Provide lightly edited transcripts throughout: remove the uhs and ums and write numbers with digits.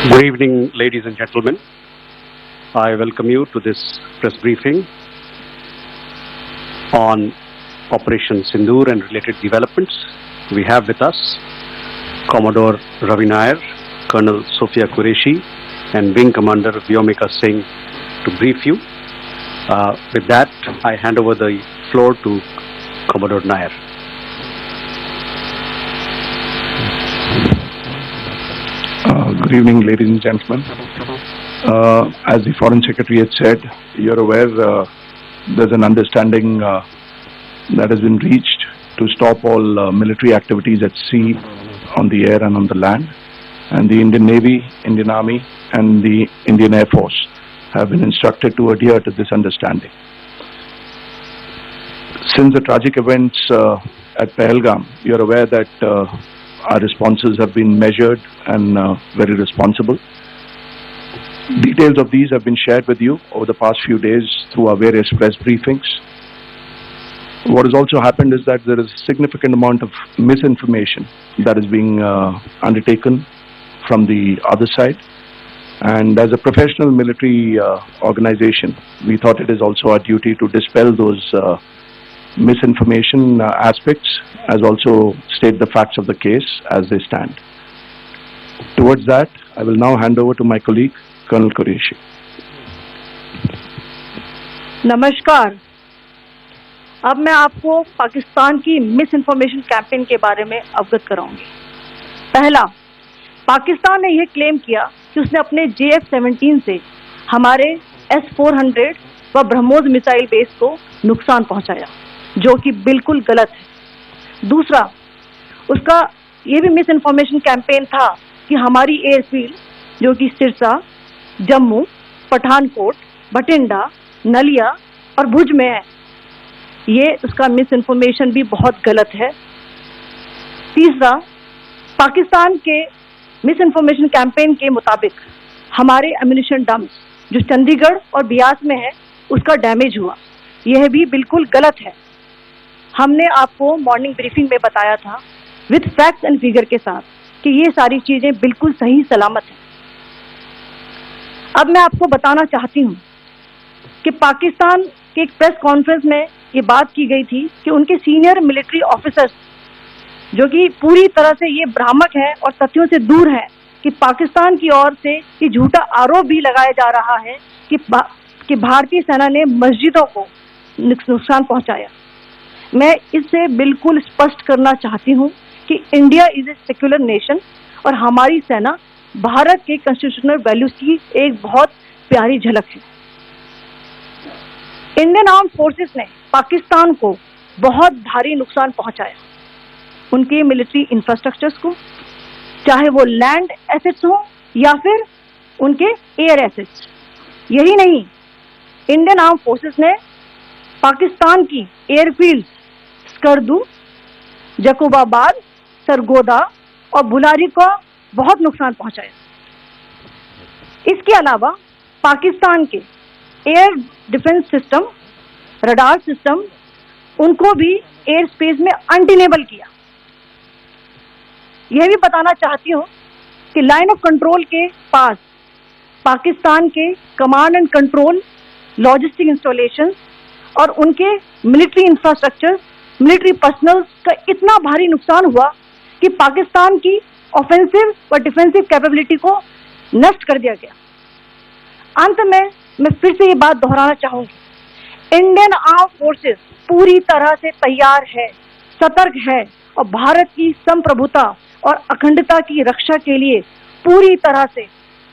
Good evening, ladies and gentlemen. I welcome you to this press briefing on Operation Sindoor and related developments. We have with us Commodore Ravi Nair, Colonel Sophia Qureshi, and Wing Commander Vyomika Singh to brief you. With that, I hand over the floor to Commodore Nair. Good evening, ladies and gentlemen. As the Foreign Secretary had said, you're aware there's an understanding that has been reached to stop all military activities at sea, on the air and on the land. And the Indian Navy, Indian Army and the Indian Air Force have been instructed to adhere to this understanding. Since the tragic events at Pahalgam, you're aware that our responses have been measured and very responsible. Details of these have been shared with you over the past few days through our various press briefings. What has also happened is that there is a significant amount of misinformation that is being undertaken from the other side. And as a professional military organization, we thought it is also our duty to dispel those misinformation aspects, as also state the facts of the case as they stand. Towards that, I will now hand over to my colleague, Colonel Qureshi. नमस्कार। अब मैं आपको पाकिस्तान की miss information campaign के बारे में अवगत कराऊंगी। पहला, पाकिस्तान ने यह क्लेम किया कि उसने अपने JF-17 से हमारे S-400 व ब्रह्मोस मिसाइल बेस को नुकसान पहुंचाया, जो कि बिल्कुल गलत है। दूसरा, उसका ये भी मिस इन्फॉर्मेशन कैंपेन था कि हमारी एयरफील्ड, जो कि सिरसा, जम्मू, पठानकोट, बठिंडा, नलिया और भुज में है, ये उसका मिस इन्फॉर्मेशन भी बहुत गलत है। तीसरा, पाकिस्तान के मिस इन्फॉर्मेशन कैंपेन के मुताबिक हमारे एम्यूनिशन डम्प्स जो चंडीगढ़ और बियास में है, उसका डैमेज हुआ, यह भी बिल्कुल गलत है। हमने आपको मॉर्निंग ब्रीफिंग में बताया था विद फैक्ट्स एंड फिगर के साथ कि ये सारी चीजें बिल्कुल सही सलामत हैं। अब मैं आपको बताना चाहती हूँ कि पाकिस्तान के एक प्रेस कॉन्फ्रेंस में ये बात की गई थी कि उनके सीनियर मिलिट्री ऑफिसर्स, जो कि पूरी तरह से ये भ्रामक है और तथ्यों से दूर है, कि पाकिस्तान की ओर से ये झूठा आरोप भी लगाया जा रहा है कि भारतीय सेना ने मस्जिदों को नुकसान पहुंचाया। मैं इससे बिल्कुल स्पष्ट करना चाहती हूं कि India is a secular nation और हमारी सेना भारत के कॉन्स्टिट्यूशनल वैल्यूज की एक बहुत प्यारी झलक है। इंडियन आर्म फोर्सेस ने पाकिस्तान को बहुत भारी नुकसान पहुंचाया, उनके मिलिट्री इंफ्रास्ट्रक्चर्स को, चाहे वो लैंड एसेट्स हो या फिर उनके एयर एसेट्स। यही नहीं, इंडियन आर्म फोर्सेस ने पाकिस्तान की एयरफील्ड स्कर्दू, जकोबाबाद, सरगोदा और बुलारी को बहुत नुकसान पहुंचाया। इसके अलावा पाकिस्तान के air defence system, radar system, उनको भी एयर स्पेस में अनडिनेबल किया। यह भी बताना चाहती हूँ कि लाइन ऑफ कंट्रोल के पास पाकिस्तान के command and control, logistic installation और उनके मिलिट्री इंफ्रास्ट्रक्चर, मिलिट्री पर्सनल का इतना भारी नुकसान हुआ कि पाकिस्तान की ऑफेंसिव व डिफेंसिव कैपेबिलिटी को नष्ट कर दिया गया। अंत में मैं फिर से ये बात दोहराना चाहूंगी, इंडियन आर्म फोर्सेस पूरी तरह से तैयार है, सतर्क है और भारत की संप्रभुता और अखंडता की रक्षा के लिए पूरी तरह से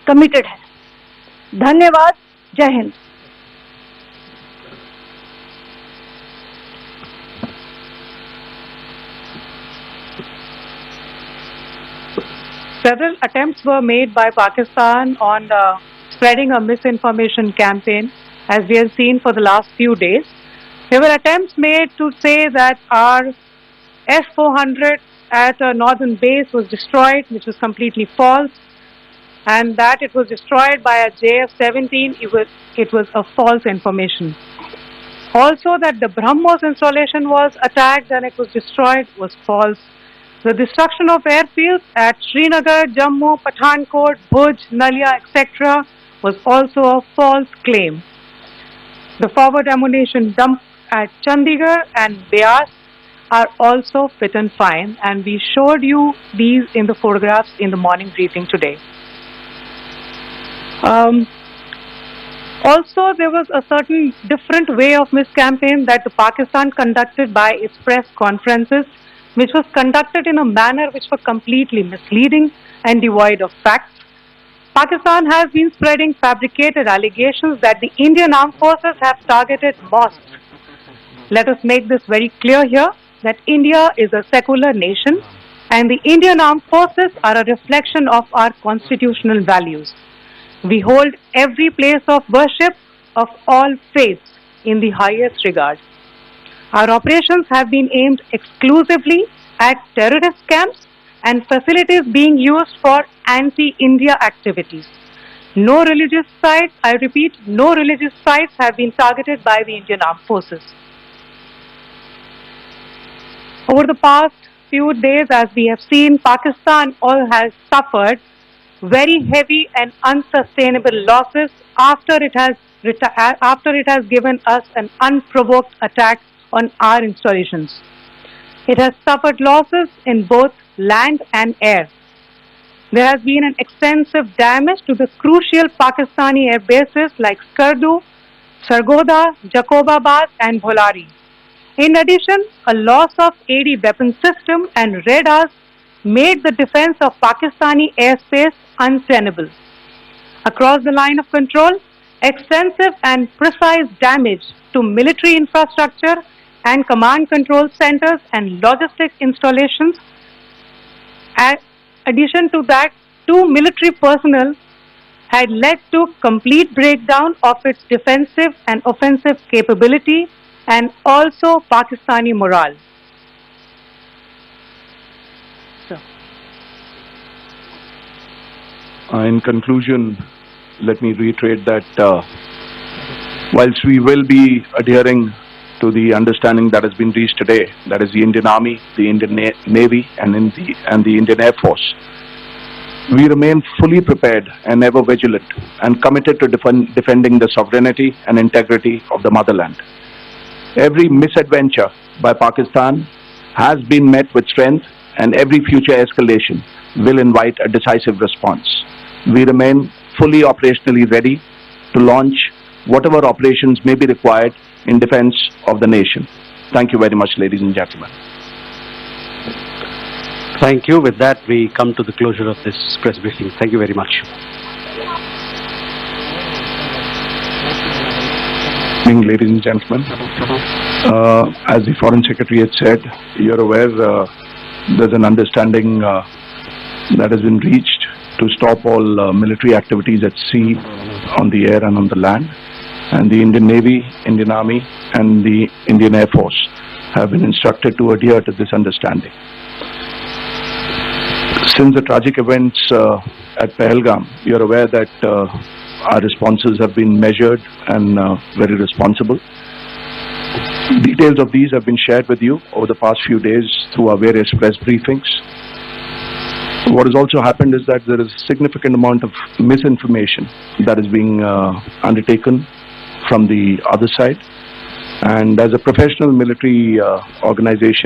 कमिटेड है। धन्यवाद। जय Hind. Several attempts were made by Pakistan on spreading a misinformation campaign, as we have seen for the last few days. There were attempts made to say that our S-400 at a northern base was destroyed, which was completely false, and that it was destroyed by a JF-17, it was a false information. Also that the BrahMos installation was attacked and it was destroyed was false. the destruction of airfields at Srinagar, Jammu, Pathankot, Bhuj, Nalia, etc. was also a false claim. The forward ammunition dump at Chandigarh and Beas are also fit and fine, and we showed you these in the photographs in the morning briefing today. Also, there was a certain different way of miscampaign that the Pakistan conducted by its press conferences, which was conducted in a manner which was completely misleading and devoid of facts. Pakistan has been spreading fabricated allegations that the Indian Armed Forces have targeted mosques. Let us make this very clear here that India is a secular nation and the Indian Armed Forces are a reflection of our constitutional values. We hold every place of worship of all faiths in the highest regard. Our operations have been aimed exclusively at terrorist camps and facilities being used for anti-India activities. No religious sites, I repeat, no religious sites have been targeted by the Indian Armed Forces. Over the past few days, as we have seen, Pakistan has suffered very heavy and unsustainable losses after it has given us an unprovoked attack on our installations. It has suffered losses in both land and air. There has been an extensive damage to the crucial Pakistani air bases like Skardu, Sargodha, Jacobabad and Bholari. In addition, a loss of AD weapon system and radars made the defense of Pakistani airspace untenable. Across the line of control, extensive and precise damage to military infrastructure and command control centers and logistic installations. In addition to that, 2 military personnel had led to complete breakdown of its defensive and offensive capability and also Pakistani morale. In conclusion, let me reiterate that whilst we will be adhering to the understanding that has been reached today, that is the Indian Army, the Indian Navy and the Indian Air Force, we remain fully prepared and ever vigilant and committed to defending the sovereignty and integrity of the motherland. Every misadventure by Pakistan has been met with strength, and every future escalation will invite a decisive response. We remain fully operationally ready to launch whatever operations may be required in defense of the nation. Thank you very much, ladies and gentlemen. Thank you. With that, we come to the closure of this press briefing. Thank you very much. Good evening, ladies and gentlemen. As the Foreign Secretary had said, you're aware there's an understanding that has been reached to stop all military activities at sea, on the air and on the land. And the Indian Navy, Indian Army and the Indian Air Force have been instructed to adhere to this understanding. Since the tragic events at Pahalgam, you're aware that our responses have been measured and very responsible. Details of these have been shared with you over the past few days through our various press briefings. What has also happened is that there is a significant amount of misinformation that is being undertaken from the other side. And as a professional military organization,